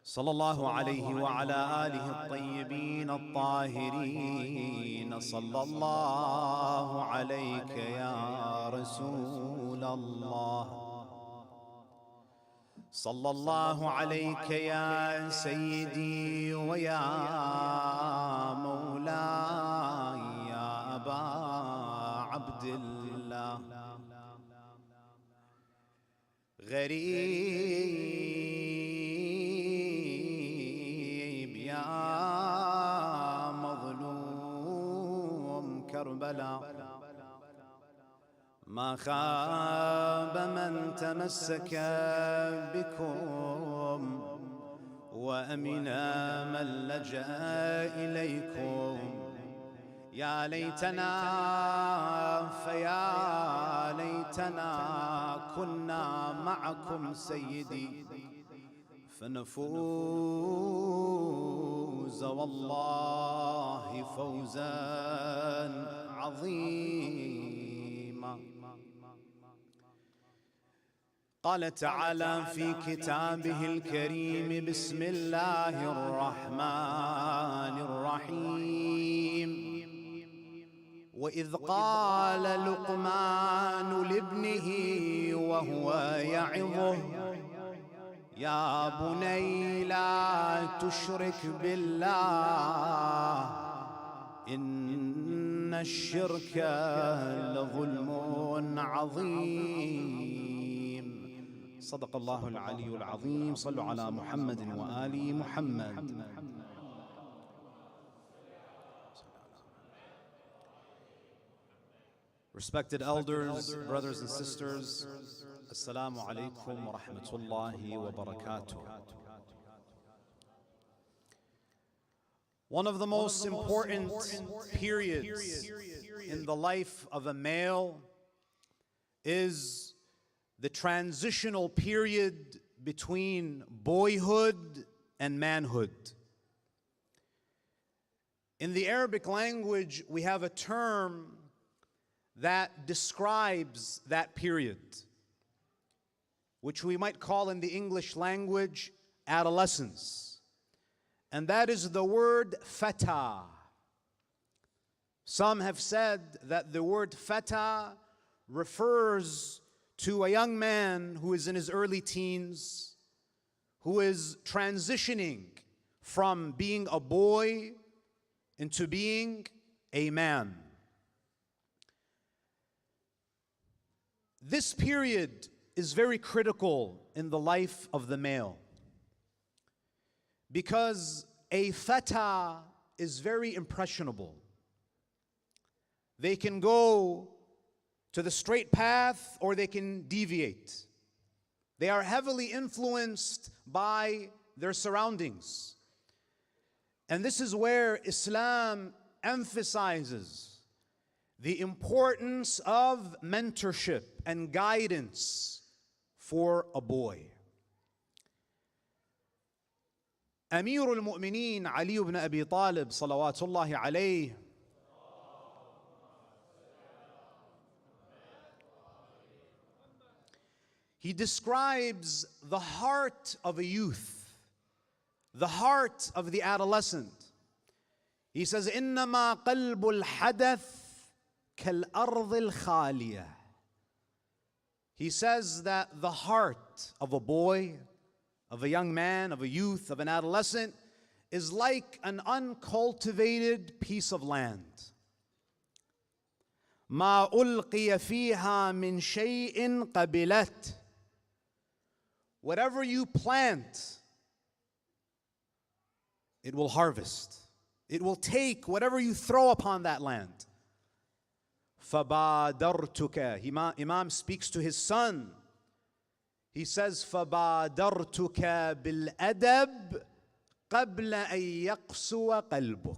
صلى الله عليه وعلى آله الطيبين الطاهرين. صلى الله عليك يا رسول الله. صلى الله عليك يا سيدي ويا مولاي يا أبا عبد الله. غريب يا مظلوم كربلاء، ما خاب من تمسك بكم وأمن من لجأ إليكم. يا ليتنا فيا ليتنا كنا معكم سيدي فنفوز والله فوزا عظيما. قال تعالى في كتابه الكريم: بسم الله الرحمن الرحيم. وإذ قال لقمان لابنه وهو يعظه: يا بني لا تشرك بالله إن الشرك لظلم عظيم. صدق الله العلي العظيم. صلوا على محمد وآل محمد. Respected elders, brothers and sisters, Assalamu alaikum wa rahmatullahi wa barakatuh. One of the most important periods in the life of a male is the transitional period between boyhood and manhood. In the Arabic language, we have a term that describes that period, which we might call in the English language adolescence. And that is the word fata. Some have said that the word fata refers to a young man who is in his early teens, who is transitioning from being a boy into being a man. This period is very critical in the life of the male because a fata is very impressionable. They can go to the straight path or they can deviate. They are heavily influenced by their surroundings. And this is where Islam emphasizes the importance of mentorship and guidance for a boy. Amir al-Mu'mineen Ali ibn Abi Talib salawatullahi alayhi, he describes the heart of a youth, the heart of the adolescent. He says, إِنَّمَا قَلْبُ الْحَدَثِ كَالْأَرْضِ الْخَالِيَةِ. He says that the heart of a boy, of a young man, of a youth, of an adolescent, is like an uncultivated piece of land. مَا أُلْقِيَ فِيهَا مِنْ شَيْءٍ قَبِلَتْ. Whatever you plant, it will harvest. It will take whatever you throw upon that land. فَبَادَرْتُكَ. Imam speaks to his son. He says, فَبَادَرْتُكَ بِالْأَدَبِ قَبْلَ أَن يَقْسُوَ قَلْبُكَ.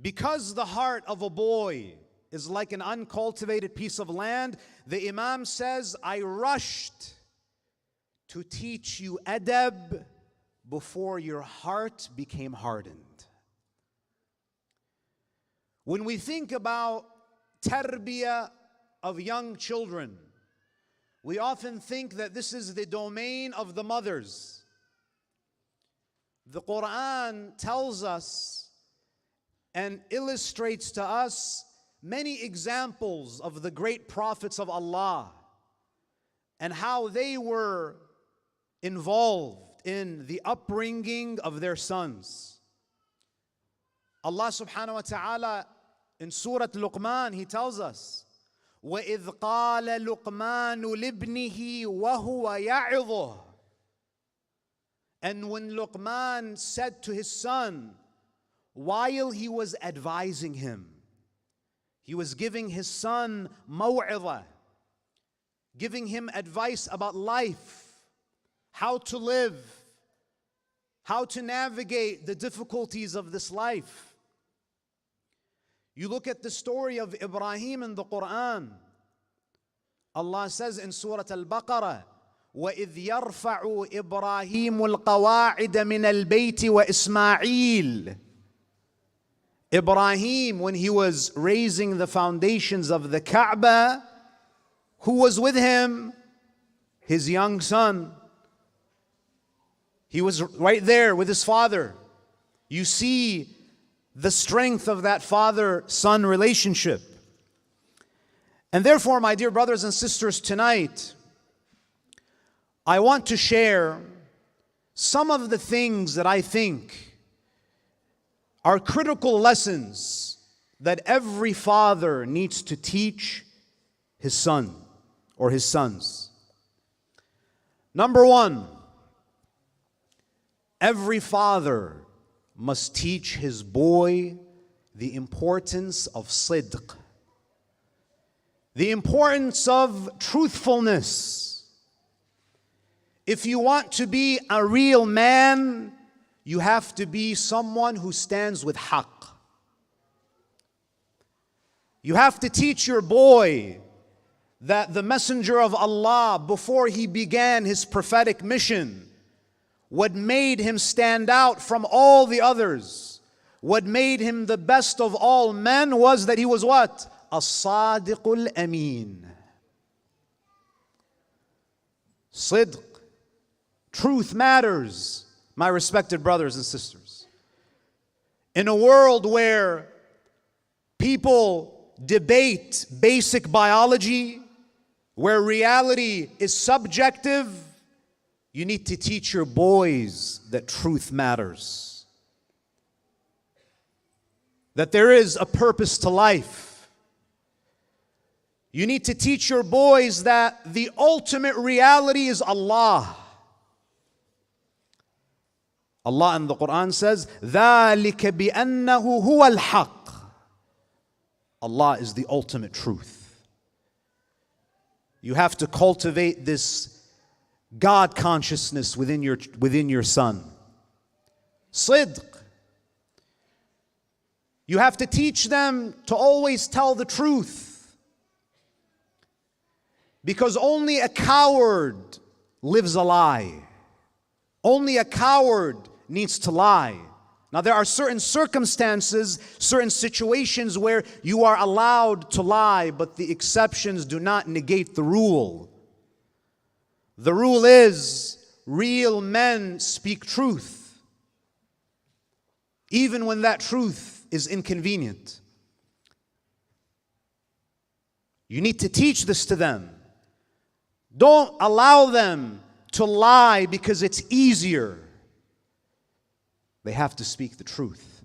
Because the heart of a boy is like an uncultivated piece of land, the Imam says, I rushed to teach you adab before your heart became hardened. When we think about tarbiyah of young children, we often think that this is the domain of the mothers. The Quran tells us and illustrates to us many examples of the great prophets of Allah and how they were involved in the upbringing of their sons. Allah subhanahu wa ta'ala in Surah Luqman, He tells us, وَإِذْ قَالَ لُقْمَانُ لِابْنِهِ وَهُوَ يَعِظُهُ. And when Luqman said to his son, while he was advising him, he was giving his son maw'idha, giving him advice about life, how to live, how to navigate the difficulties of this life. You look at the story of Ibrahim in the Quran. Allah says in Surah Al-Baqarah, وَإِذْ يَرْفَعُ إِبْرَاهِيمُ الْقَوَاعِدَ مِنَ الْبَيْتِ وَإِسْمَاعِيلُ. Ibrahim, when he was raising the foundations of the Kaaba, who was with him? His young son. He was right there with his father. You see the strength of that father-son relationship. And therefore, my dear brothers and sisters, tonight, I want to share some of the things that I think are critical lessons that every father needs to teach his son or his sons. Number one, every father must teach his boy the importance of sidq, the importance of truthfulness. If you want to be a real man, you have to be someone who stands with haqq. You have to teach your boy that the Messenger of Allah, before he began his prophetic mission, what made him stand out from all the others, what made him the best of all men, was that he was what? As-Sadiqul Ameen. Sidq. Truth matters, my respected brothers and sisters. In a world where people debate basic biology, where reality is subjective, you need to teach your boys that truth matters, that there is a purpose to life. You need to teach your boys that the ultimate reality is Allah. Allah in the Quran says, ذَلِكَ بِأَنَّهُ هُوَ الْحَقِّ. Allah is the ultimate truth. You have to cultivate this God consciousness within your son. Sidq. You have to teach them to always tell the truth, because only a coward lives a lie. Only a coward needs to lie. Now, there are certain circumstances, certain situations where you are allowed to lie, but the exceptions do not negate the rule. The rule is, real men speak truth, even when that truth is inconvenient. You need to teach this to them. Don't allow them to lie because it's easier. They have to speak the truth.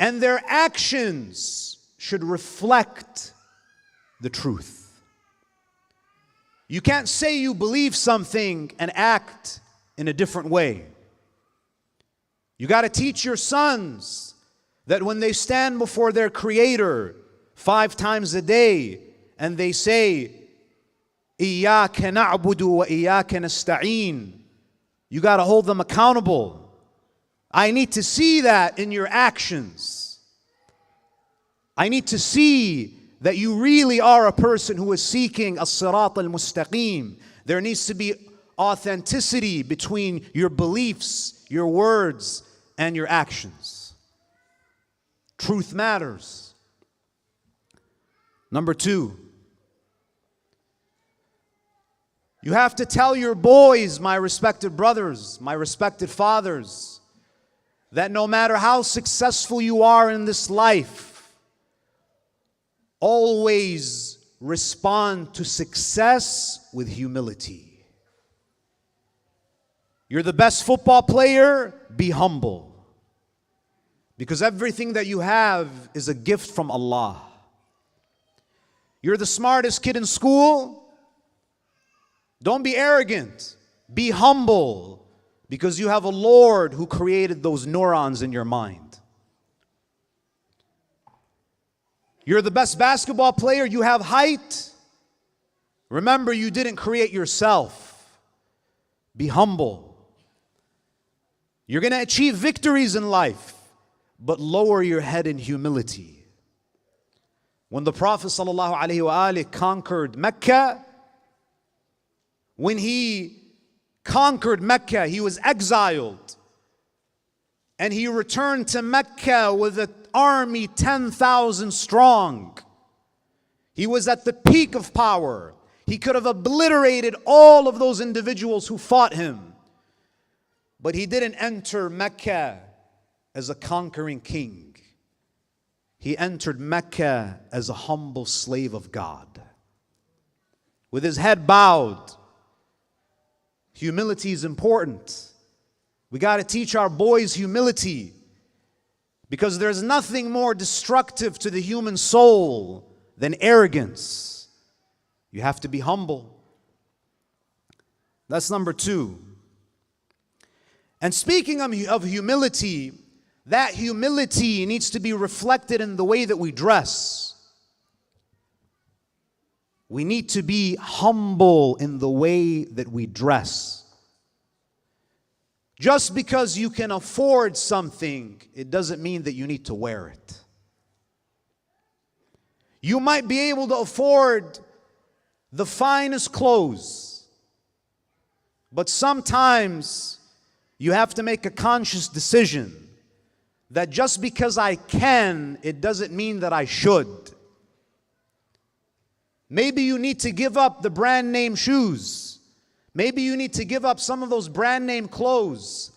And their actions should reflect the truth. You can't say you believe something and act in a different way. You got to teach your sons that when they stand before their Creator 5 times a day and they say, إِيَّاكَ نَعْبُدُ وَإِيَّاكَ نَسْتَعِينُ, you got to hold them accountable. I need to see that in your actions. I need to see that you really are a person who is seeking as-sirat al-mustaqim. There needs to be authenticity between your beliefs, your words, and your actions. Truth matters. Number 2, You have to tell your boys, my respected brothers, my respected fathers, that no matter how successful you are in this life, always respond to success with humility. You're the best football player, be humble. Because everything that you have is a gift from Allah. You're the smartest kid in school, don't be arrogant, be humble, because you have a Lord who created those neurons in your mind. You're the best basketball player, you have height. Remember, you didn't create yourself. Be humble. You're going to achieve victories in life, but lower your head in humility. When the Prophet ﷺ conquered Mecca, when he conquered Mecca, he was exiled. And he returned to Mecca with an army 10,000 strong. He was at the peak of power. He could have obliterated all of those individuals who fought him. But he didn't enter Mecca as a conquering king. He entered Mecca as a humble slave of God, with his head bowed. Humility is important. We got to teach our boys humility, because there's nothing more destructive to the human soul than arrogance. You have to be humble. That's number 2. And speaking of humility, that humility needs to be reflected in the way that we dress. We need to be humble in the way that we dress. Just because you can afford something, it doesn't mean that you need to wear it. You might be able to afford the finest clothes, but sometimes you have to make a conscious decision that just because I can, it doesn't mean that I should. Maybe you need to give up the brand name shoes. Maybe you need to give up some of those brand name clothes.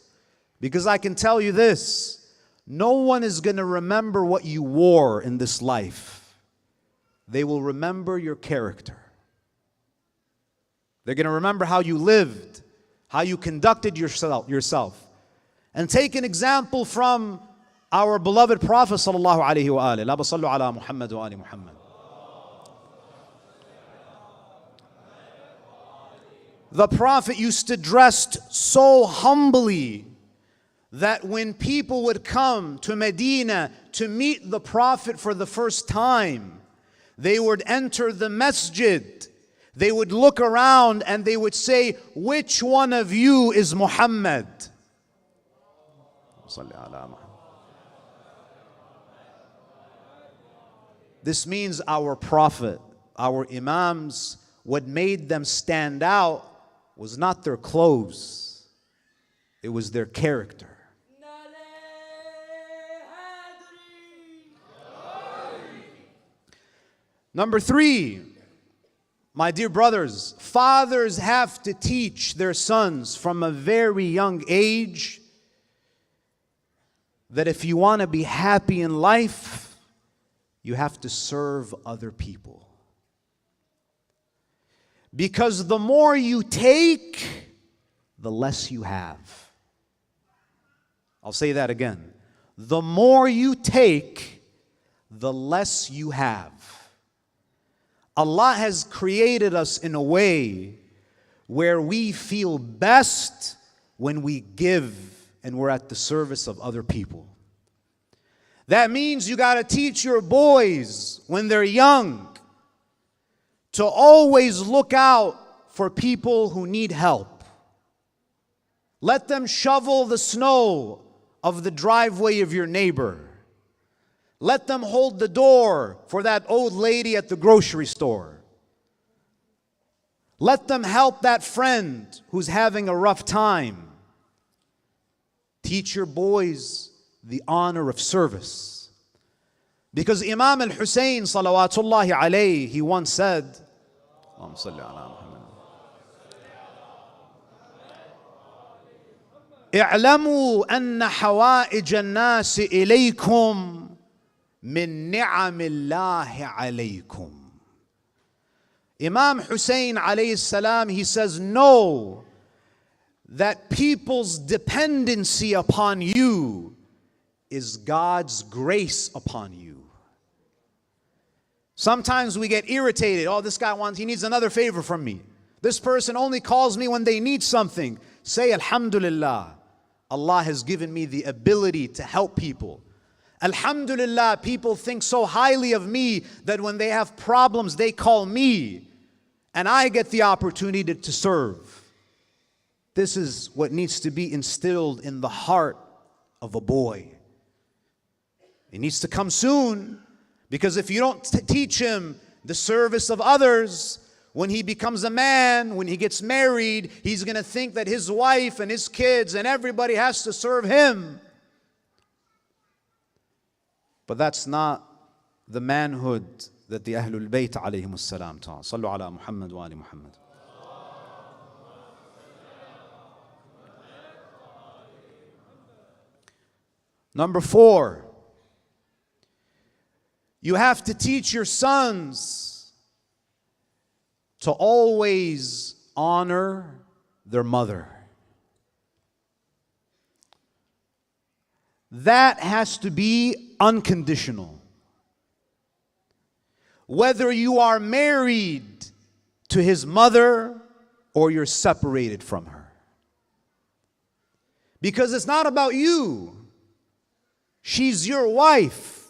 Because I can tell you this, no one is going to remember what you wore in this life. They will remember your character. They're going to remember how you lived, how you conducted yourself. And take an example from our beloved Prophet sallallahu alaihi wasallam. La basallu ala Muhammad wa ali Muhammad. The Prophet used to dress so humbly that when people would come to Medina to meet the Prophet for the first time, they would enter the masjid. They would look around and they would say, "Which one of you is Muhammad?" This means our Prophet, our Imams, what made them stand out was not their clothes, it was their character. Number 3, my dear brothers, fathers have to teach their sons from a very young age that if you want to be happy in life, you have to serve other people. Because the more you take, the less you have. I'll say that again. The more you take, the less you have. Allah has created us in a way where we feel best when we give and we're at the service of other people. That means you got to teach your boys when they're young to always look out for people who need help. Let them shovel the snow of the driveway of your neighbor. Let them hold the door for that old lady at the grocery store. Let them help that friend who's having a rough time. Teach your boys the honor of service. Because Imam al-Hussein salawatullahi alayhi, he once said, اعلموا أن حوائج الناس إليكم من نعم الله عليكم. Imam Hussein alayhi salam, he says, know that people's dependency upon you is God's grace upon you. Sometimes we get irritated. Oh, this guy he needs another favor from me. This person only calls me when they need something. Say, Alhamdulillah, Allah has given me the ability to help people. Alhamdulillah, people think so highly of me that when they have problems, they call me. And I get the opportunity to serve. This is what needs to be instilled in the heart of a boy. It needs to come soon, because if you don't teach him the service of others, when he becomes a man, when he gets married, he's going to think that his wife and his kids and everybody has to serve him. But that's not the manhood that the Ahlul Bayt alayhimus salam taught. Sallu ala Muhammad wa ali Muhammad. Number 4, you have to teach your sons to always honor their mother. That has to be unconditional. Whether you are married to his mother or you're separated from her. Because it's not about you. She's your wife,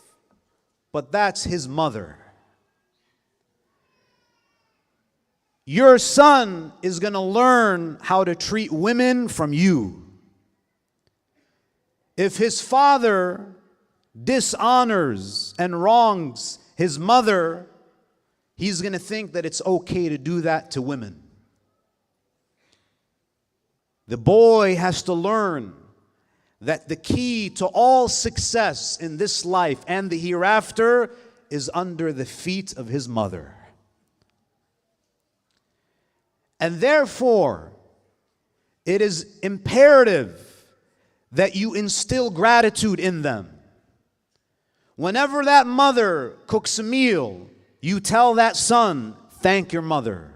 but that's his mother. Your son is going to learn how to treat women from you. If his father dishonors and wrongs his mother, he's going to think that it's okay to do that to women. The boy has to learn that the key to all success in this life and the hereafter is under the feet of his mother. And therefore, it is imperative that you instill gratitude in them. Whenever that mother cooks a meal, you tell that son, thank your mother.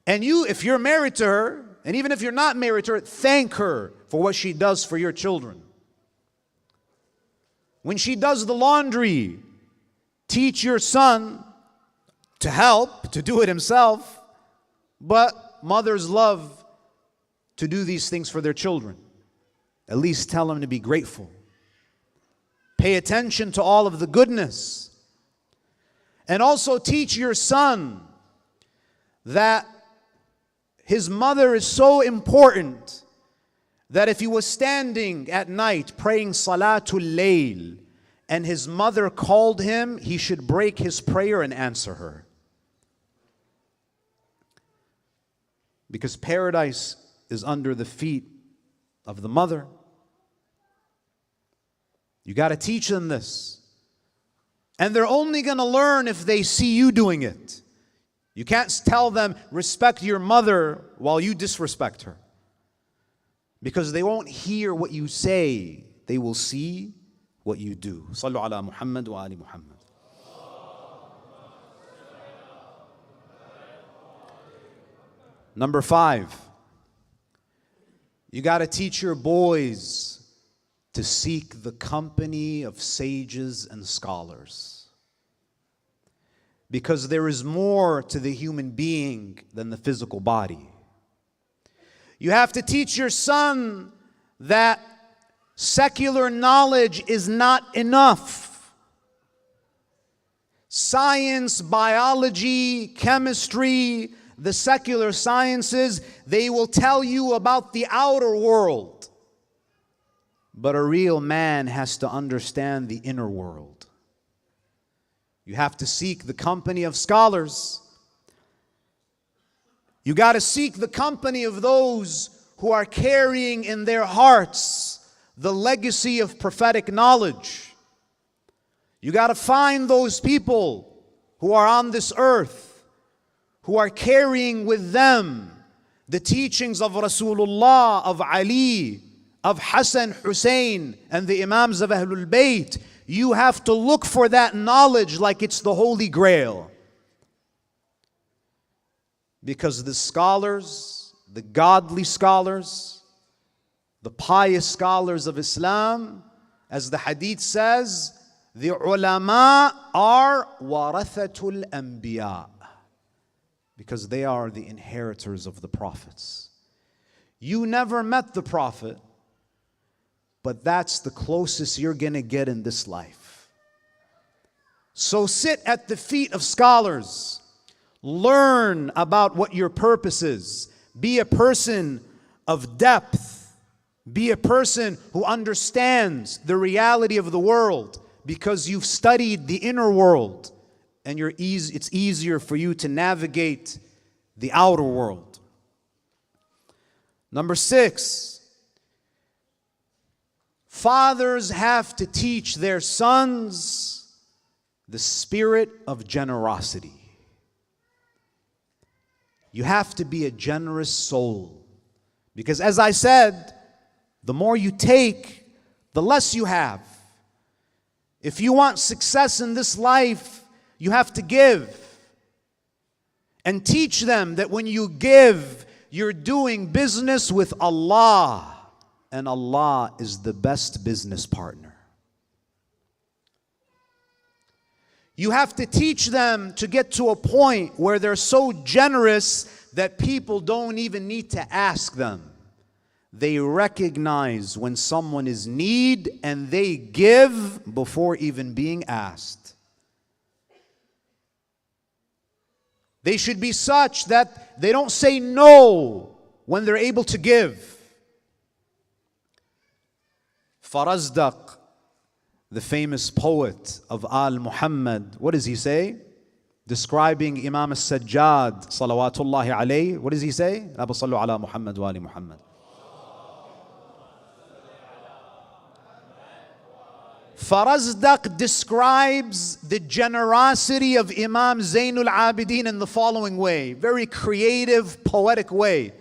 And you, if you're married to her, and even if you're not married to her, thank her for what she does for your children. When she does the laundry, teach your son to help, to do it himself. But mothers love to do these things for their children. At least tell them to be grateful. Pay attention to all of the goodness. And also teach your son that his mother is so important that if he was standing at night praying Salatul Layl and his mother called him, he should break his prayer and answer her. Because paradise is under the feet of the mother. You got to teach them this. And they're only going to learn if they see you doing it. You can't tell them, respect your mother while you disrespect her. Because they won't hear what you say. They will see what you do. Sallu ala Muhammad wa ali Muhammad. Number 5, you got to teach your boys to seek the company of sages and scholars. Because there is more to the human being than the physical body. You have to teach your son that secular knowledge is not enough. Science, biology, chemistry, the secular sciences, they will tell you about the outer world. But a real man has to understand the inner world. You have to seek the company of scholars. You got to seek the company of those who are carrying in their hearts the legacy of prophetic knowledge. You got to find those people who are on this earth, who are carrying with them the teachings of Rasulullah, of Ali, of Hassan, Hussein, and the Imams of Ahlul Bayt, you have to look for that knowledge like it's the Holy Grail. Because the scholars, the godly scholars, the pious scholars of Islam, as the hadith says, the ulama are warathatul anbiya, because they are the inheritors of the prophets. You never met the prophet, but that's the closest you're going to get in this life. So sit at the feet of scholars. Learn about what your purpose is. Be a person of depth. Be a person who understands the reality of the world, because you've studied the inner world and it's easier for you to navigate the outer world. Number 6, fathers have to teach their sons the spirit of generosity. You have to be a generous soul, because as I said, the more you take, the less you have. If you want success in this life, you have to give. And teach them that when you give, you're doing business with Allah. And Allah is the best business partner. You have to teach them to get to a point where they're so generous that people don't even need to ask them. They recognize when someone is in need and they give before even being asked. They should be such that they don't say no when they're able to give. Farazdaq, the famous poet of Al Muhammad, what does he say? Describing Imam al-Sajjad, salawatullahi alayhi, what does he say? Abu sallu ala Muhammad wa ali Muhammad. Farazdaq describes the generosity of Imam Zainul Abidin in the following way, very creative, poetic way.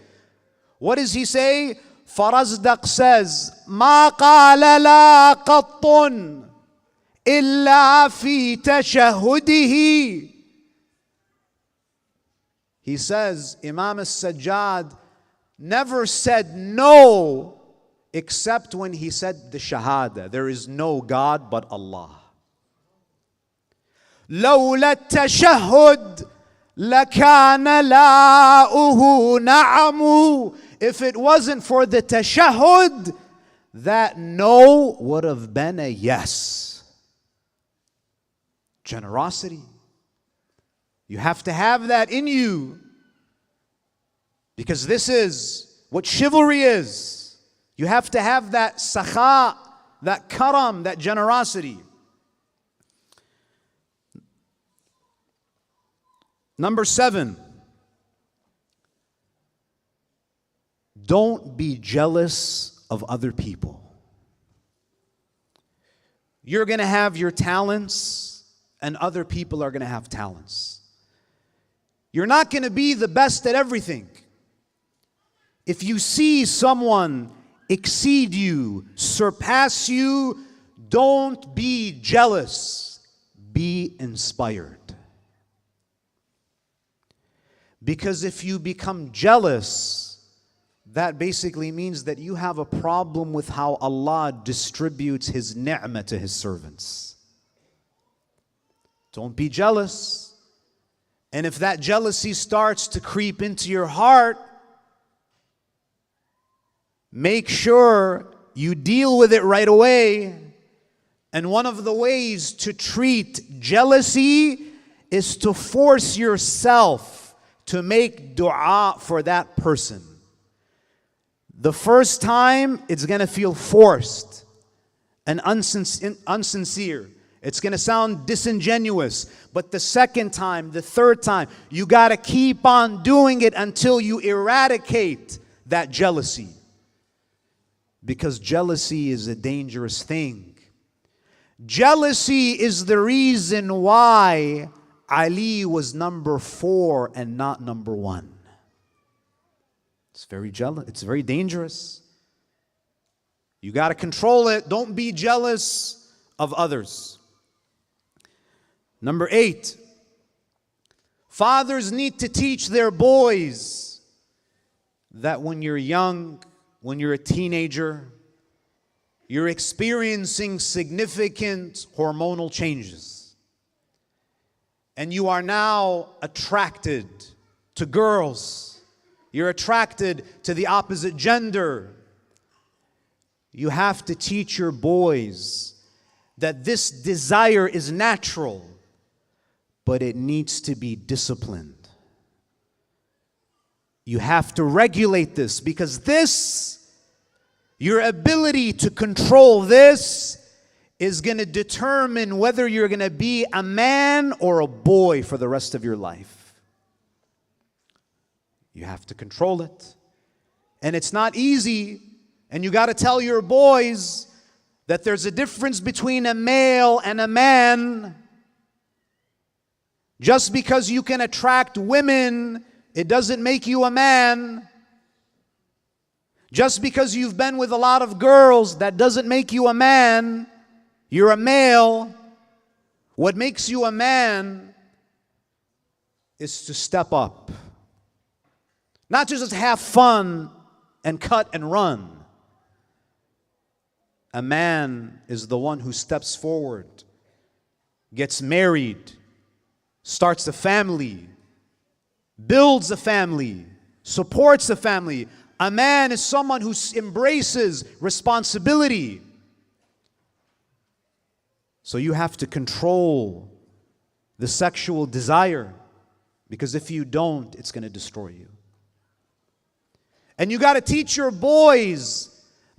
What does he say? Farazdaq says, "Ma qala la qattun illa fi tashahudihi." He says, Imam al-Sajjad never said no except when he said the shahada. There is no God but Allah. لولا التشهد لكان لاؤه نعم. If it wasn't for the tashahhud, that no would have been a yes. Generosity. You have to have that in you, because this is what chivalry is. You have to have that sakha, that karam, that generosity. Number 7, don't be jealous of other people. You're going to have your talents, and other people are going to have talents. You're not going to be the best at everything. If you see someone exceed you, surpass you, don't be jealous. Be inspired. Because if you become jealous, that basically means that you have a problem with how Allah distributes His ni'mah to His servants. Don't be jealous. And if that jealousy starts to creep into your heart, make sure you deal with it right away. And one of the ways to treat jealousy is to force yourself to make dua for that person. The first time, it's going to feel forced and unsincere. It's going to sound disingenuous. But the second time, the third time, you got to keep on doing it until you eradicate that jealousy. Because jealousy is a dangerous thing. Jealousy is the reason why Ali was number 4 and not number 1. It's very dangerous. You got to control it. Don't be jealous of others. Number 8, fathers need to teach their boys that when you're young, when you're a teenager, you're experiencing significant hormonal changes. And you are now attracted to girls. You're attracted to the opposite gender. You have to teach your boys that this desire is natural, but it needs to be disciplined. You have to regulate this, because your ability to control this is going to determine whether you're going to be a man or a boy for the rest of your life. You have to control it. And it's not easy. And you got to tell your boys that there's a difference between a male and a man. Just because you can attract women, it doesn't make you a man. Just because you've been with a lot of girls, that doesn't make you a man. You're a male. What makes you a man is to step up. Not just have fun and cut and run. A man is the one who steps forward, gets married, starts a family, builds a family, supports a family. A man is someone who embraces responsibility. So you have to control the sexual desire, because if you don't, it's going to destroy you. And you got to teach your boys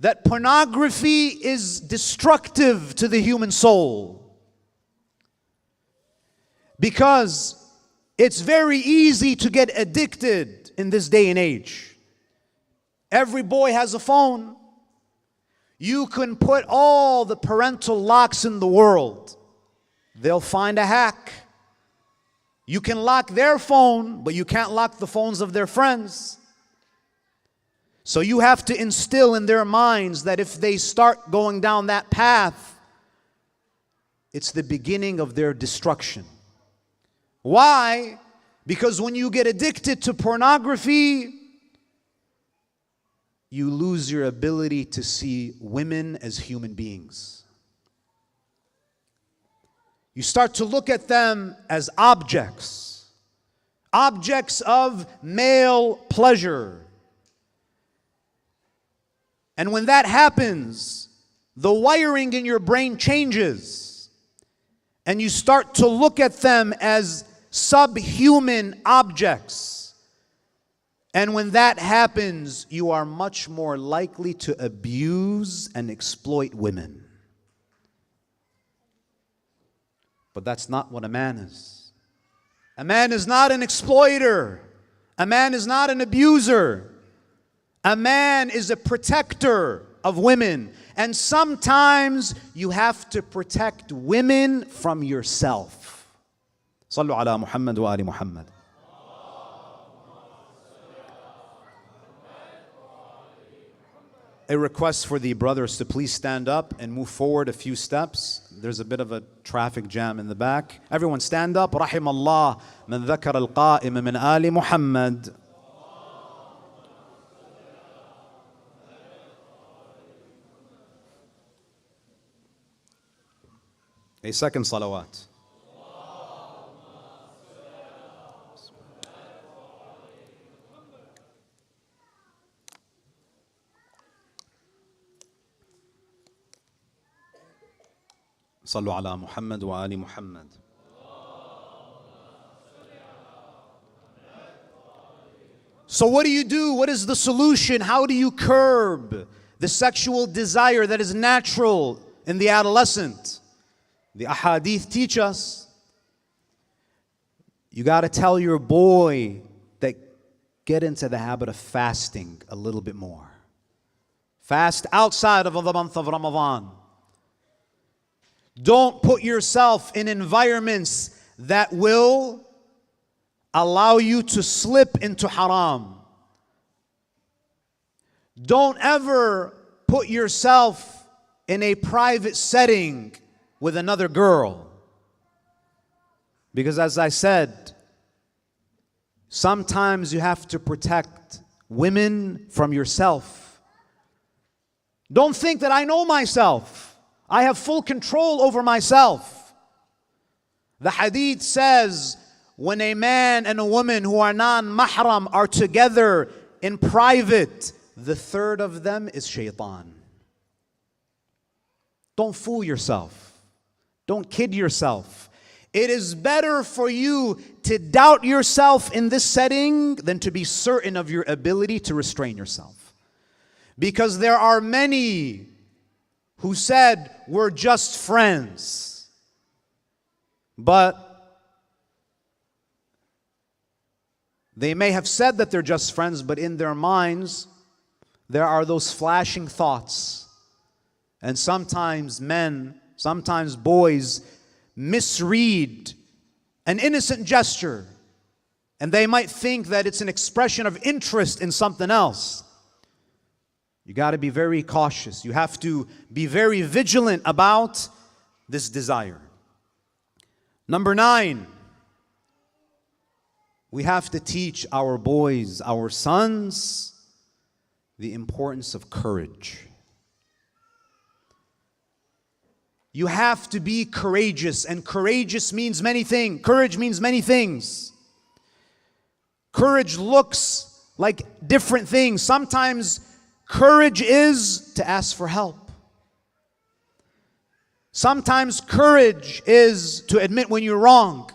that pornography is destructive to the human soul. Because it's very easy to get addicted in this day and age. Every boy has a phone. You can put all the parental locks in the world. They'll find a hack. You can lock their phone, but you can't lock the phones of their friends. So you have to instill in their minds that if they start going down that path, it's the beginning of their destruction. Why? Because when you get addicted to pornography, you lose your ability to see women as human beings. You start to look at them as objects of male pleasure. And when that happens, the wiring in your brain changes, and you start to look at them as subhuman objects. And when that happens, you are much more likely to abuse and exploit women. But that's not what a man is. A man is not an exploiter. A man is not an abuser. A man is a protector of women. And sometimes you have to protect women from yourself. Sallu ala Muhammad wa ali Muhammad. A request for the brothers to please stand up and move forward a few steps. There's a bit of a traffic jam in the back. Everyone stand up. رحم الله من ذكر القائم من آل محمد. A second salawat. صلوا على محمد وآل محمد. So what do you do? What is the solution? How do you curb the sexual desire that is natural in the adolescent? The ahadith teach us, you got to tell your boy that get into the habit of fasting a little bit more. Fast outside of the month of Ramadan. Don't put yourself in environments that will allow you to slip into haram. Don't ever put yourself in a private setting with another girl. Because as I said, sometimes you have to protect women from yourself. Don't think that I know myself. I have full control over myself. The hadith says, when a man and a woman who are non-mahram are together in private, the third of them is shaitan. Don't fool yourself. Don't kid yourself. It is better for you to doubt yourself in this setting than to be certain of your ability to restrain yourself. Because there are many who said, we're just friends. But they may have said that they're just friends, but in their minds, there are those flashing thoughts. And sometimes men, sometimes boys, misread an innocent gesture, and they might think that it's an expression of interest in something else. You got to be very cautious. You have to be very vigilant about this desire. Number 9, we have to teach our boys, our sons, the importance of courage. You have to be courageous, and courageous means many things. Courage means many things. Courage looks like different things. Sometimes courage is to ask for help. Sometimes courage is to admit when you're wrong.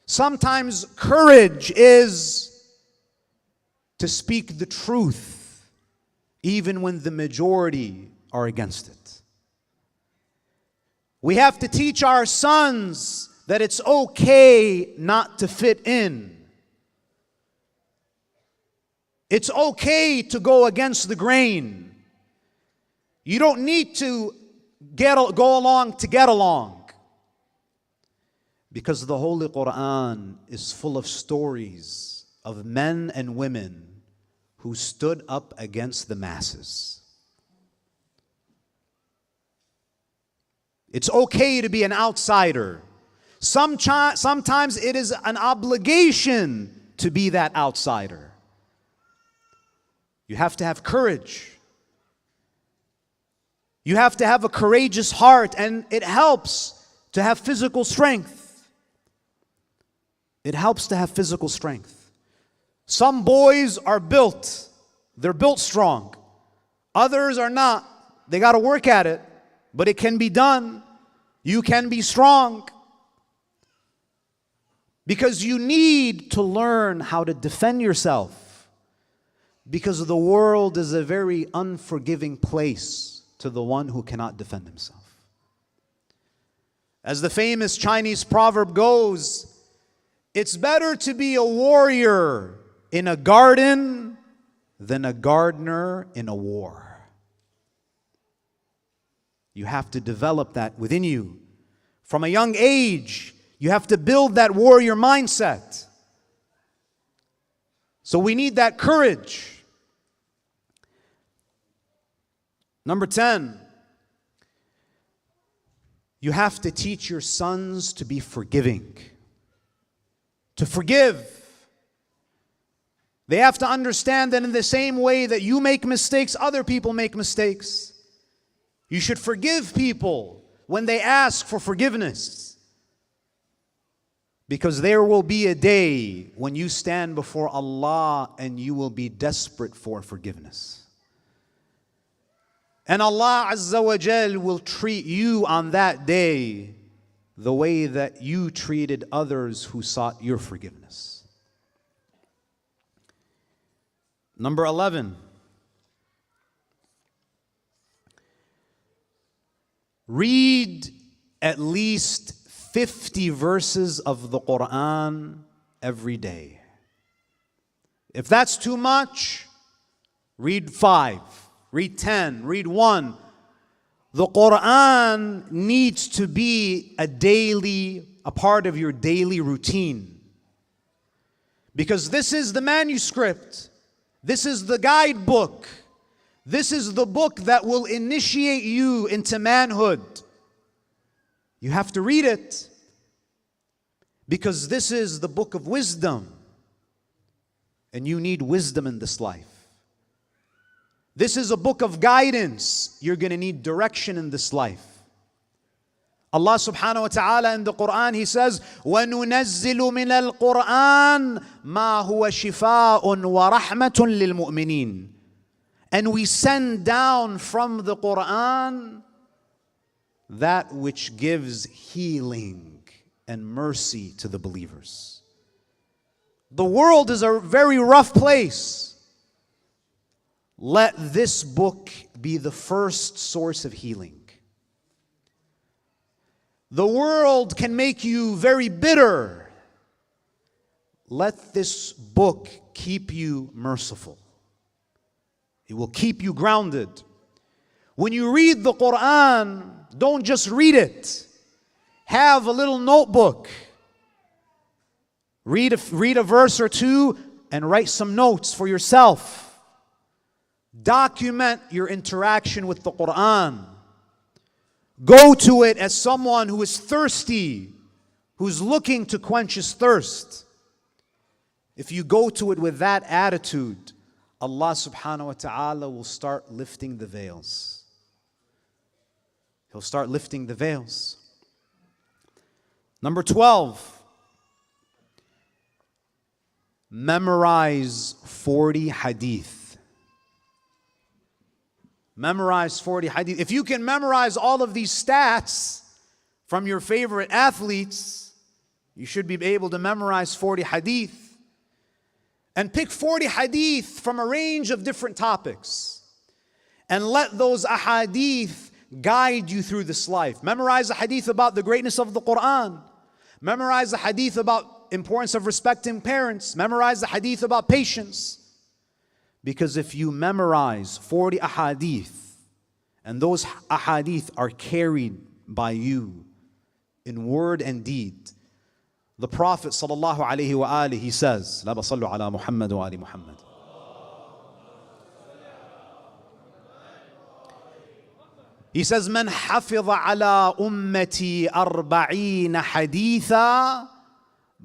Sometimes courage is to speak the truth, even when the majority are against it. We have to teach our sons that it's okay not to fit in. It's okay to go against the grain. You don't need to go along to get along. Because the Holy Quran is full of stories of men and women who stood up against the masses. It's okay to be an outsider. Sometimes it is an obligation to be that outsider. You have to have courage. You have to have a courageous heart, and it helps to have physical strength. It helps to have physical strength. Some boys are built. They're built strong. Others are not. They got to work at it. But it can be done. You can be strong. Because you need to learn how to defend yourself. Because the world is a very unforgiving place to the one who cannot defend himself. As the famous Chinese proverb goes, it's better to be a warrior in a garden than a gardener in a war. You have to develop that within you. From a young age, you have to build that warrior mindset. So we need that courage. Number 10, you have to teach your sons to be forgiving. To forgive. They have to understand that in the same way that you make mistakes, other people make mistakes. You should forgive people when they ask for forgiveness. Because there will be a day when you stand before Allah and you will be desperate for forgiveness. And Allah Azza wa Jal will treat you on that day the way that you treated others who sought your forgiveness. Number 11. Read at least 50 verses of the Quran every day. If that's too much, read 5, read 10, read 1. The Quran needs to be a part of your daily routine. Because this is the manuscript. This is the guidebook. This is the book that will initiate you into manhood. You have to read it, because this is the book of wisdom, and you need wisdom in this life. This is a book of guidance. You're going to need direction in this life. Allah subhanahu wa ta'ala in the Quran, He says, وَنُنَزِّلُ مِنَ الْقُرْآنِ مَا هُوَ شِفَاءٌ وَرَحْمَةٌ لِلْمُؤْمِنِينَ. And we send down from the Quran that which gives healing and mercy to the believers. The world is a very rough place. Let this book be the first source of healing. The world can make you very bitter. Let this book keep you merciful. It will keep you grounded. When you read the Quran, don't just read it. Have a little notebook. Read a verse or two and write some notes for yourself. Document your interaction with the Quran. Go to it as someone who is thirsty, who's looking to quench his thirst. If you go to it with that attitude, Allah subhanahu wa ta'ala will start lifting the veils. He'll start lifting the veils. Number 12, memorize 40 hadith. Memorize 40 hadith. If you can memorize all of these stats from your favorite athletes, you should be able to memorize 40 hadith. And pick 40 hadith from a range of different topics. And let those ahadith guide you through this life. Memorize a hadith about the greatness of the Quran. Memorize a hadith about importance of respecting parents. Memorize a hadith about patience. Because if you memorize 40 ahadith, and those ahadith are carried by you in word and deed, the Prophet sallallahu alaihi wasallam, he says, "La basallu ala Muhammad wa ali Muhammad." He says, "Man hafidha ala ummati 40 haditha,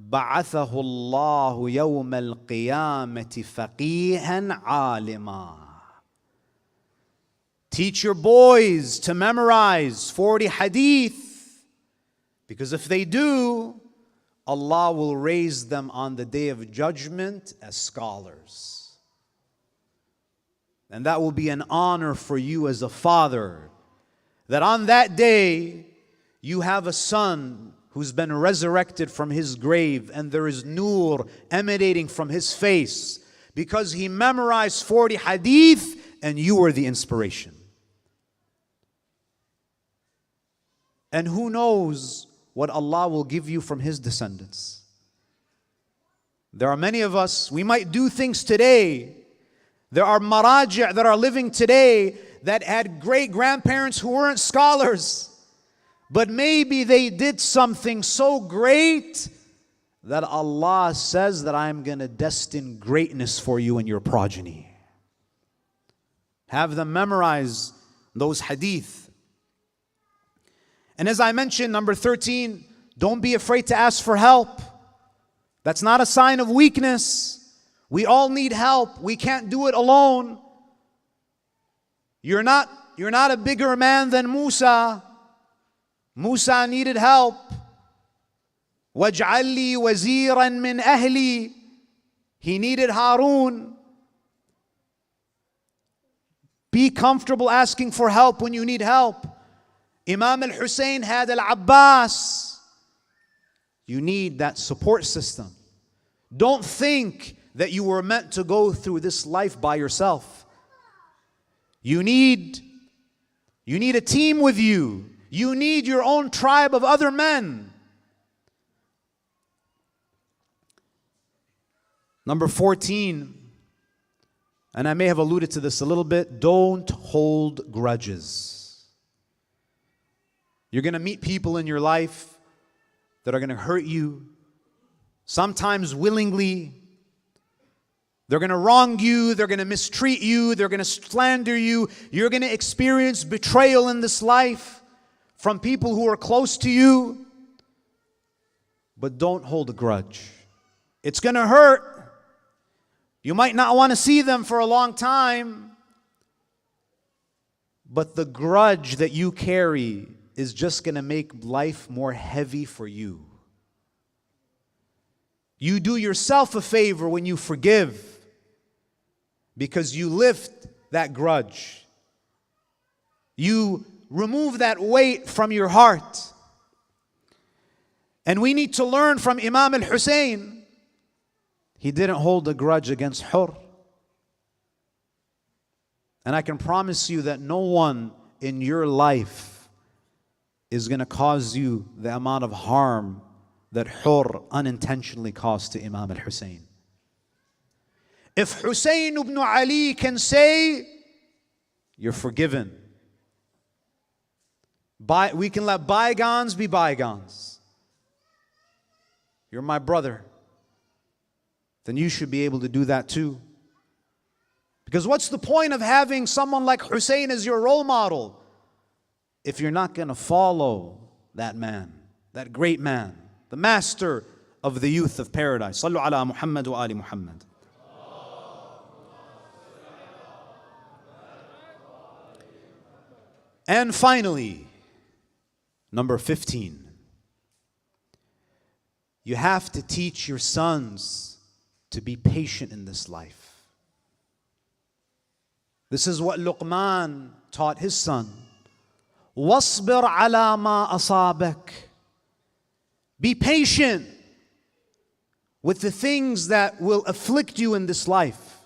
بعثه الله يوم القيامة فقيها عالما." Teach your boys to memorize 40 hadith, because if they do, Allah will raise them on the day of judgment as scholars. And that will be an honor for you as a father, that on that day you have a son who's been resurrected from his grave, and there is nur emanating from his face because he memorized 40 hadith and you were the inspiration. And who knows what Allah will give you from his descendants. There are many of us, we might do things today. There are maraji' that are living today that had great grandparents who weren't scholars. But maybe they did something so great that Allah says that I'm going to destine greatness for you and your progeny. Have them memorize those hadith. And as I mentioned, number 13, don't be afraid to ask for help. That's not a sign of weakness. We all need help. We can't do it alone. You're not a bigger man than Musa. Musa needed help. وَاجْعَلْ لِي وَزِيرًا مِّنْ أَهْلِي. He needed Harun. Be comfortable asking for help when you need help. Imam al-Hussein had al-Abbas. You need that support system. Don't think that you were meant to go through this life by yourself. You need a team with you. You need your own tribe of other men. Number 14, and I may have alluded to this a little bit, don't hold grudges. You're going to meet people in your life that are going to hurt you, sometimes willingly, They're going to wrong you, they're going to mistreat you, they're going to slander you. You're going to experience betrayal in this life from people who are close to you. But don't hold a grudge. It's going to hurt. You might not want to see them for a long time. But the grudge that you carry is just going to make life more heavy for you. You do yourself a favor when you forgive, because you lift that grudge. You remove that weight from your heart. And we need to learn from Imam al-Hussein. He didn't hold a grudge against Hur. And I can promise you that no one in your life is going to cause you the amount of harm that Hur unintentionally caused to Imam al-Hussein. If Hussein ibn Ali can say, you're forgiven. We can let bygones be bygones. You're my brother. Then you should be able to do that too. Because what's the point of having someone like Hussein as your role model if you're not going to follow that man, that great man, the master of the youth of paradise? Sallu ala Muhammad wa ali Muhammad. And finally, number 15. You have to teach your sons to be patient in this life. This is what Luqman taught his son. وَاصْبِرْ عَلَى مَا أَصَابَكَ. Be patient with the things that will afflict you in this life.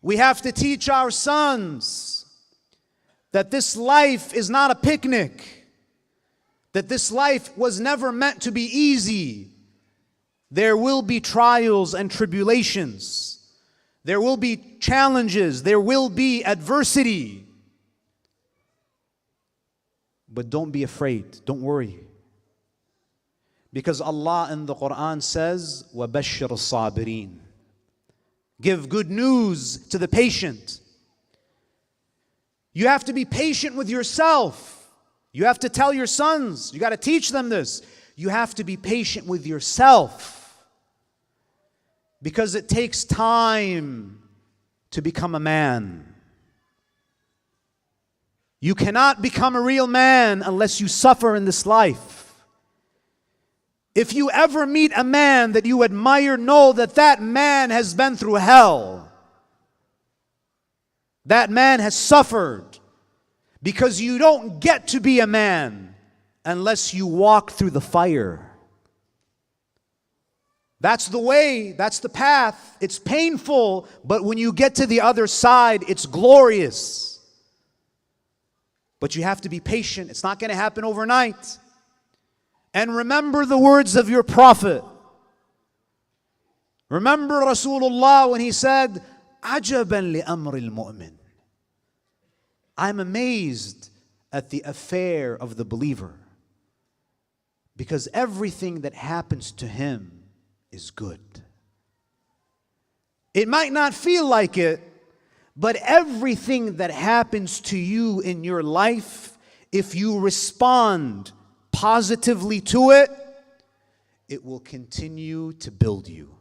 We have to teach our sons that this life is not a picnic, that this life was never meant to be easy. There will be trials and tribulations. There will be challenges. There will be adversity. But don't be afraid. Don't worry. Because Allah in the Quran says, وَبَشِّرِ الصَّابِرِينَ. Give good news to the patient. You have to be patient with yourself. You have to tell your sons. You got to teach them this. You have to be patient with yourself. Because it takes time to become a man. You cannot become a real man unless you suffer in this life. If you ever meet a man that you admire, know that that man has been through hell. That man has suffered. Because you don't get to be a man unless you walk through the fire. That's the way, that's the path. It's painful, but when you get to the other side, it's glorious. But you have to be patient. It's not going to happen overnight. And remember the words of your prophet. Remember Rasulullah when he said, عَجَبًا لِأَمْرِ الْمُؤْمِنِ. I'm amazed at the affair of the believer. Because everything that happens to him is good. It might not feel like it, but everything that happens to you in your life, if you respond positively to it, it will continue to build you.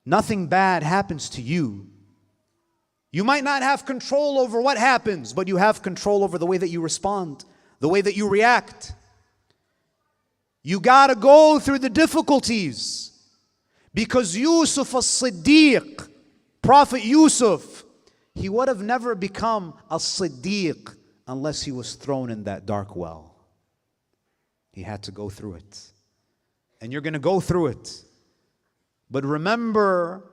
Nothing bad happens to you. You might not have control over what happens, but you have control over the way that you respond, the way that you react. You got to go through the difficulties. Because Yusuf as-Siddiq, Prophet Yusuf, he would have never become a Siddiq unless he was thrown in that dark well. He had to go through it. And you're going to go through it. But remember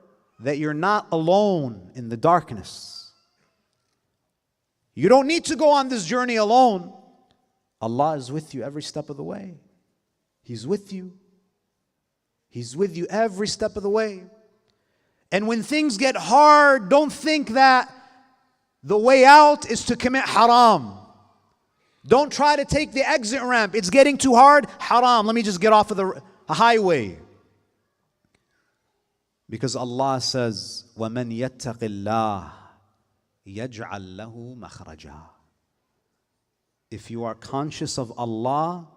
that you're not alone in the darkness. You don't need to go on this journey alone. Allah is with you every step of the way. He's with you. He's with you every step of the way. And when things get hard, don't think that the way out is to commit haram. Don't try to take the exit ramp. It's getting too hard. Haram. Let me just get off of the highway. Because Allah says, وَمَنْ يَتَّقِ اللَّهِ يَجْعَلْ لَهُ مَخْرَجًا. If you are conscious of Allah,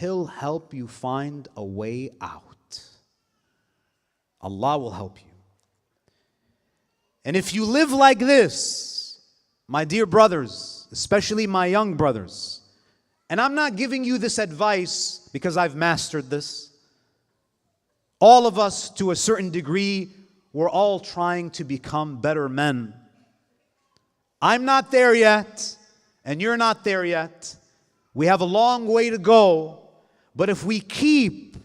He'll help you find a way out. Allah will help you. And if you live like this, my dear brothers, especially my young brothers, and I'm not giving you this advice because I've mastered this. All of us, to a certain degree, we're all trying to become better men. I'm not there yet, and you're not there yet. We have a long way to go. But if we keep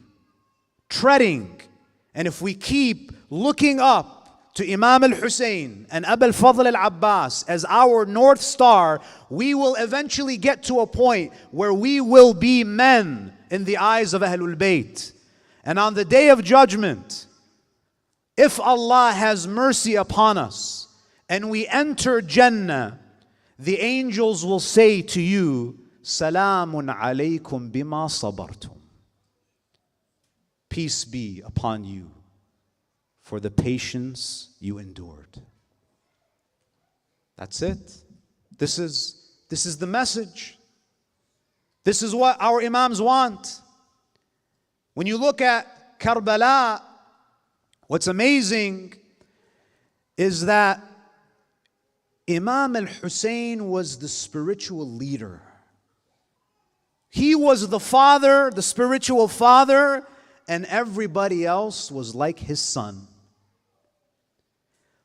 treading, and if we keep looking up to Imam al-Hussein and Abu al-Fadl al-Abbas as our North Star, we will eventually get to a point where we will be men in the eyes of Ahlul Bayt. And on the Day of Judgment, if Allah has mercy upon us and we enter Jannah, the angels will say to you, Salamun alaykum bima sabartum. Peace be upon you for the patience you endured. That's it. This is the message. This is what our Imams want. When you look at Karbala, what's amazing is that Imam al-Hussein was the spiritual leader. He was the father, the spiritual father, and everybody else was like his son.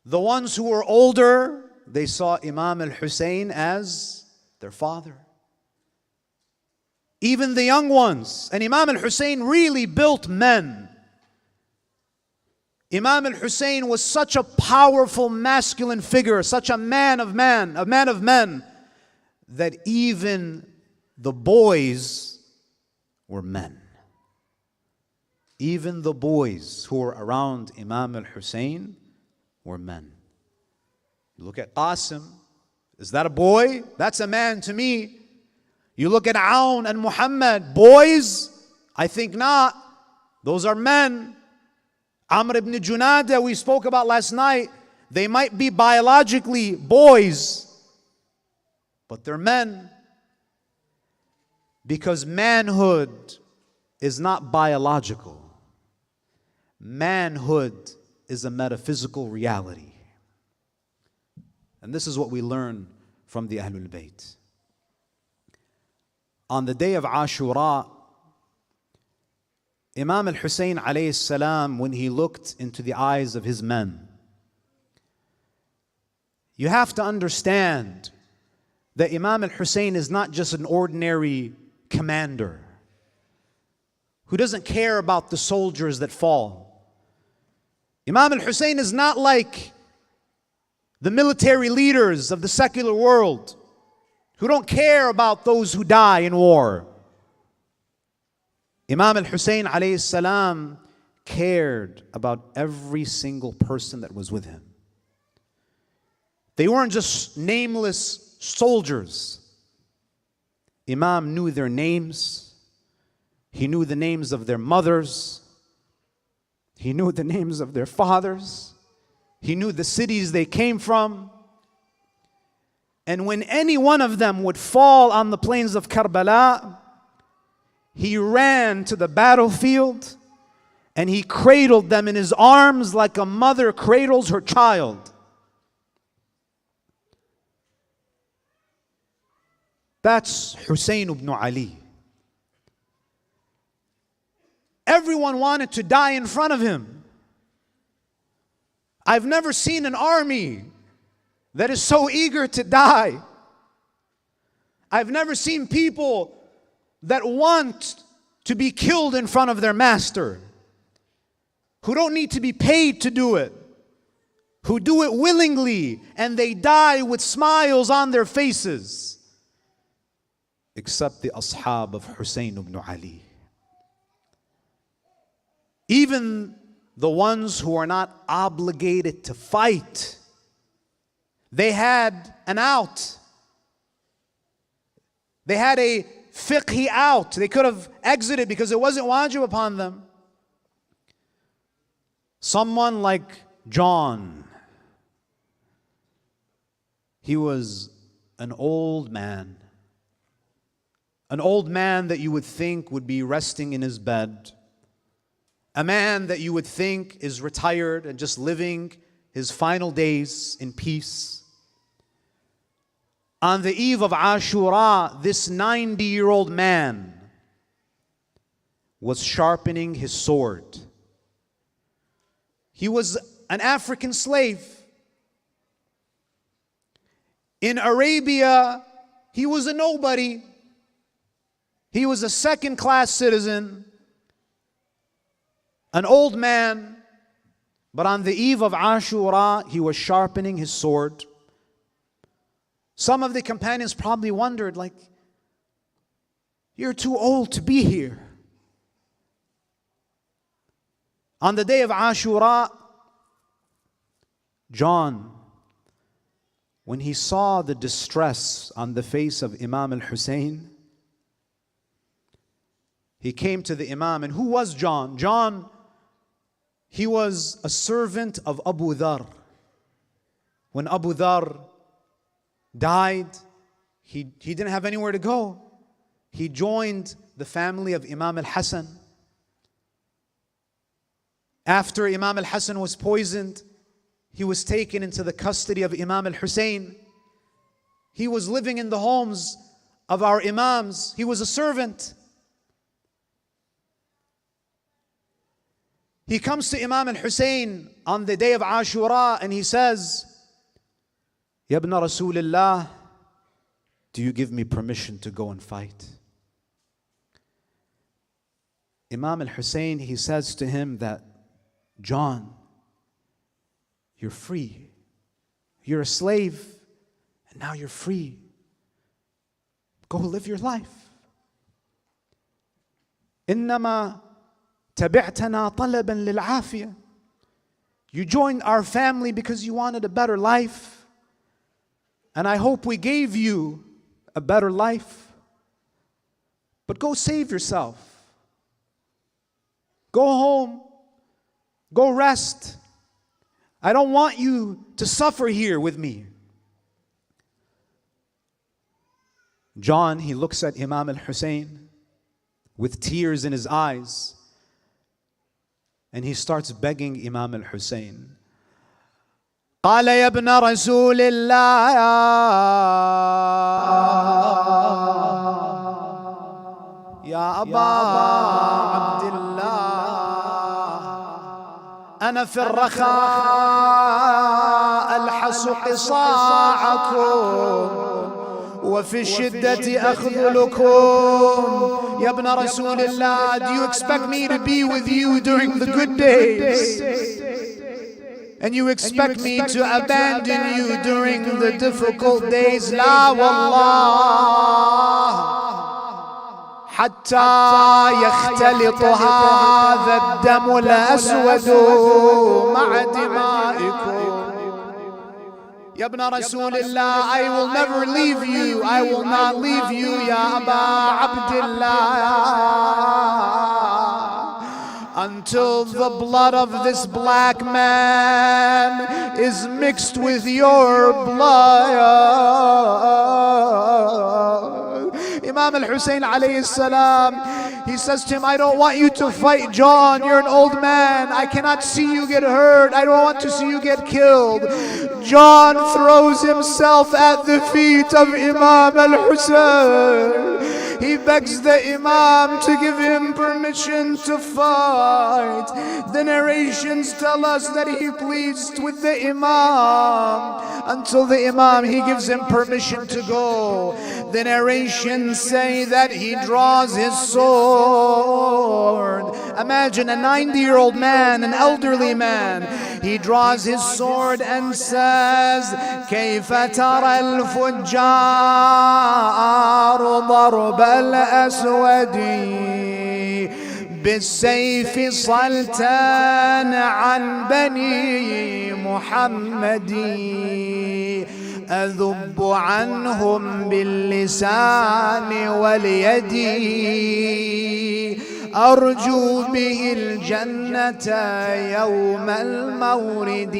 The ones who were older, they saw Imam al-Hussein as their father. Even the young ones. And Imam al-Hussein really built men. Imam al-Hussein was such a powerful masculine figure, such a man of men, that even the boys were men. Even the boys who were around Imam al-Hussein were men. You look at Qasim, is that a boy? That's a man to me. You look at Aoun and Muhammad, boys? I think not. Those are men. Amr ibn Junada, we spoke about last night, they might be biologically boys, but they're men. Because manhood is not biological. Manhood is a metaphysical reality. And this is what we learn from the Ahlul Bayt. On the day of Ashura, Imam al-Hussein alayhi salam, when he looked into the eyes of his men, you have to understand that Imam al-Hussein is not just an ordinary commander who doesn't care about the soldiers that fall. Imam al-Hussein is not like the military leaders of the secular world who don't care about those who die in war. Imam al-Hussein alayhi salam cared about every single person that was with him. They weren't just nameless soldiers. Imam knew their names. He knew the names of their mothers. He knew the names of their fathers. He knew the cities they came from. And when any one of them would fall on the plains of Karbala, he ran to the battlefield and he cradled them in his arms like a mother cradles her child. That's Hussein ibn Ali. Everyone wanted to die in front of him. I've never seen an army that is so eager to die. I've never seen people that want to be killed in front of their master, who don't need to be paid to do it, who do it willingly, and they die with smiles on their faces, except the ashab of Hussein ibn Ali. Even the ones who are not obligated to fight, they had an out. They had a fiqhi out. They could have exited because it wasn't wajib upon them. Someone like John. He was an old man. An old man that you would think would be resting in his bed. A man that you would think is retired and just living his final days in peace. On the eve of Ashura, this 90-year-old man was sharpening his sword. He was an African slave. In Arabia, he was a nobody. He was a second-class citizen, an old man. But on the eve of Ashura, he was sharpening his sword. Some of the companions probably wondered, like, you're too old to be here. On the day of Ashura, John, when he saw the distress on the face of Imam al-Hussein, he came to the Imam. And who was John? John, he was a servant of Abu Dhar. When Abu Dhar died, he didn't have anywhere to go. He joined the family of Imam al-Hassan. After Imam al-Hassan was poisoned, he was taken into the custody of Imam al-Hussein. He was living in the homes of our Imams. He was a servant. He comes to Imam al-Hussein on the day of Ashura and he says, Ya ibn Rasulullah, do you give me permission to go and fight? Imam al-Hussein, he says to him that, John, you're free. You're a slave, and now you're free. Go live your life. إنما تبعتنا طلبا للعافية. You joined our family because you wanted a better life. And I hope we gave you a better life. But go save yourself. Go home. Go rest. I don't want you to suffer here with me. John, he looks at Imam al-Hussein with tears in his eyes. And he starts begging Imam al-Hussein. قال يا ابن رسول الله يا أبا عبد الله أنا في الرخاء ألحس قصاعكم وفي الشدة أخذلكم. يا ابن رسول الله, do you expect me to be with you during the good days? And you expect me to abandon you during the difficult days? لا والله حتى يختلط هذا الدم الأسود مع دمائكم. يا ابن رسول الله, I will never leave you. I will not leave you, يا أبا عبد الله, until the blood of this black man is mixed with your blood. Imam al-Hussein alayhi salam, he says to him, I don't want you to fight, John. You're an old man. I cannot see you get hurt. I don't want to see you get killed. John throws himself at the feet of Imam al-Hussein. He begs the Imam to give him permission to fight. The narrations tell us that he pleads with the Imam until the Imam, he gives him permission to go. The narrations say that he draws his sword. Imagine a 90-year-old man, an elderly man. He draws his sword and says, كيف ترى الفجار ضرب الأسود بالسيف صلتان عن بني محمد أذب عنهم باللسان واليد أرجو به الجنة يوم المورد.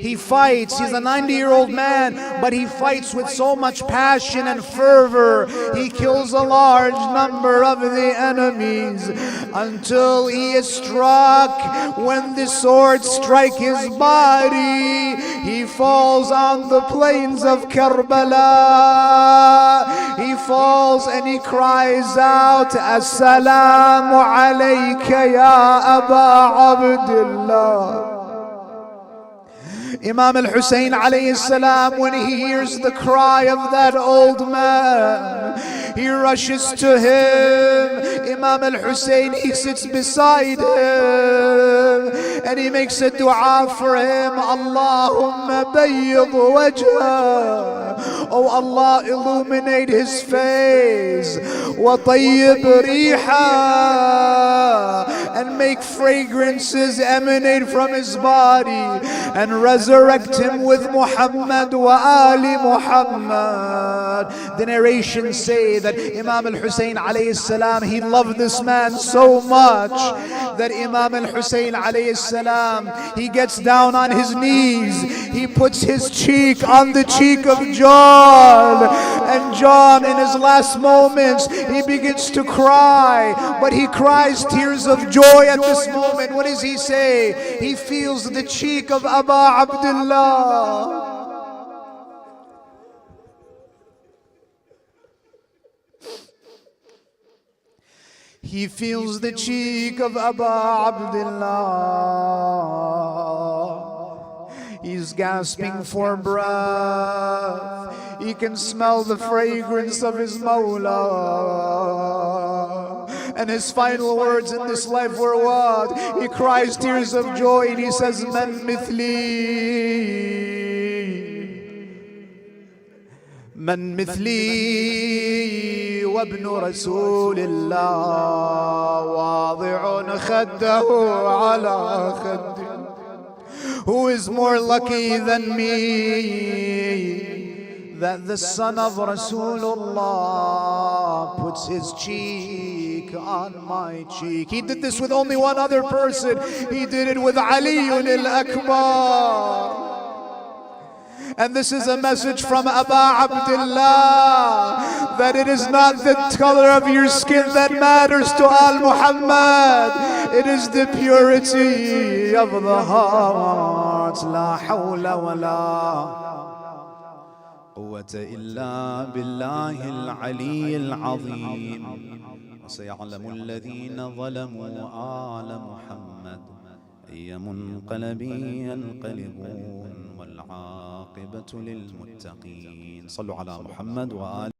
He fights. He's a 90-year-old man, but he fights with so much passion and fervor. He kills a large number of the enemies until he is struck. When the swords strike his body, he falls on the plains of Karbala. He falls and he cries out, Assalamu alayka ya Aba Abdullah. Imam al-Hussein alayhi salam, when he hears the cry of that old man, he rushes to him. Imam al-Hussein, he sits beside him and he makes a dua for him. Allahumma bayyid wajha. Oh Allah, illuminate his face. Wa tayyib riha. And make fragrances emanate from his body. And resurrect him with Muhammad wa Ali Muhammad. The narrations say that Imam al-Hussein alayhi salam, he loved this man so much that Imam al-Hussein alayhi salam, he gets down on his knees, he puts his cheek on the cheek of John, and John in his last moments, he begins to cry, but he cries tears of joy at this moment. What does he say? He feels the cheek of Aba Abdullah. He feels the cheek of Aba Abdullah. He's gasping for breath. He can smell the fragrance of his Mawla. And his final words in this life were what? He cries tears of joy and he says, Man mithli. من مثلي وابن رسول الله واضع خده على خده. Who is more lucky than me that the son of Rasulullah puts his cheek on my cheek? He did this with only one other person. He did it with Ali al-Akbar. And this is a message from Aba Abdullah, that it is not the color of your skin that matters to Al Muhammad. It is the purity of the heart. La hawla wa la quwwata illa billahi al-ali al-azim. وسيعلم الذين ظلموا آل محمد أي منقلب ينقلبون والعاقبة للمتقين. صلوا على محمد وآله.